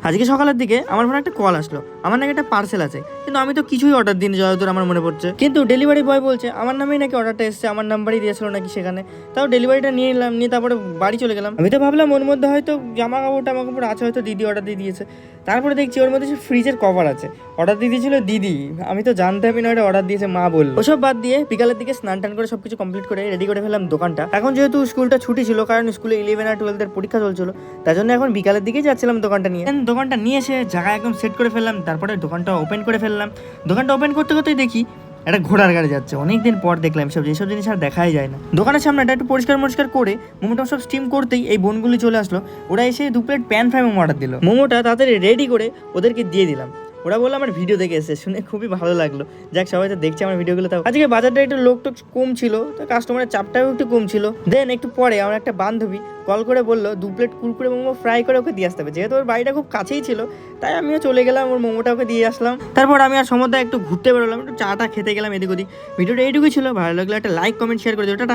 আজকে সকালের দিকে আমার ফোনে একটা কল আসলো, আমার নাকি একটা পার্সেল আছে, কিন্তু আমি তো কিছুই অর্ডার দিইনি যতদূর আমার মনে পড়ছে। কিন্তু ডেলিভারি বয় বলছে আমার নামেই নাকি অর্ডারটা এসেছে, আমার নাম্বারই দিয়েছিল নাকি সেখানে। তাও ডেলিভারিটা নিয়ে নিলাম, নিয়ে তারপরে বাড়ি চলে গেলাম। আমি তো ভাবলাম ওর মধ্যে হয়তো জামা কাপড় আছে, হয়তো দিদি অর্ডার দিয়ে দিয়েছে। তারপরে দেখছি ওর মধ্যে ফ্রিজের কভার আছে, অর্ডার দিয়ে দিয়েছিল দিদি। আমি তো জানতামই না এটা অর্ডার দিয়েছে, মা বললো। ওসব বাদ দিয়ে বিকালের দিকে স্নান টান করে সবকিছু কমপ্লিট করে রেডি করে ফেললাম দোকানটা। এখন যেহেতু স্কুলটা ছুটি ছিল, কারণ স্কুলে 11 আর 12 এর পরীক্ষা চলছিল, তার জন্য এখন বিকালের দিকে যাচ্ছিলাম দোকানটা নিয়ে। দোকানটা নিয়ে এসে জায়গায় একদম সেট করে ফেললাম, তারপরে দোকানটা ওপেন করে ফেললাম। দোকানটা ওপেন করতে করতেই দেখি একটা ঘোড়ার গাড়ি যাচ্ছে। অনেকদিন পর দেখলাম যেসব জিনিস আর দেখাই যায় না। দোকানের সামনেটা একটু পরিষ্কার করে মোমোটা সব স্টিম করতেই এই বোনগুলি চলে আসলো। ওরা এসে 2 plate pan fry momo order দিল। মোমোটা তাড়াতাড়ি রেডি করে ওদেরকে দিয়ে দিলাম। ওরা বললো আমার ভিডিও দেখে এসে, শুনে খুবই ভালো লাগলো। যাক, সবাই তো দেখছে আমার ভিডিওগুলো। তাও আজকে বাজারটা একটু লোক কম ছিল, তো কাস্টমারের চাপটাও একটু কম ছিল। দেন একটু পরে আমার একটা বান্ধবী কল করে বললো 2 প্লেট কুরকুরে মোমো ফ্রাই করে ওকে দিয়ে আসতে হবে। যেহেতু ওর বাড়িটা খুব কাছেই ছিল, তাই আমিও চলে গেলাম, ওর মোমোটা ওকে দিয়ে আসলাম। তারপর আমি আর সমুদ্রে একটু ঘুরতে বেরোলাম, একটু চাটা খেতে গেলাম এদিক ওদিক। ভিডিওটা এইটুকুই ছিল, ভালো লাগলে একটা লাইক কমেন্ট শেয়ার করে দিও। টাটা।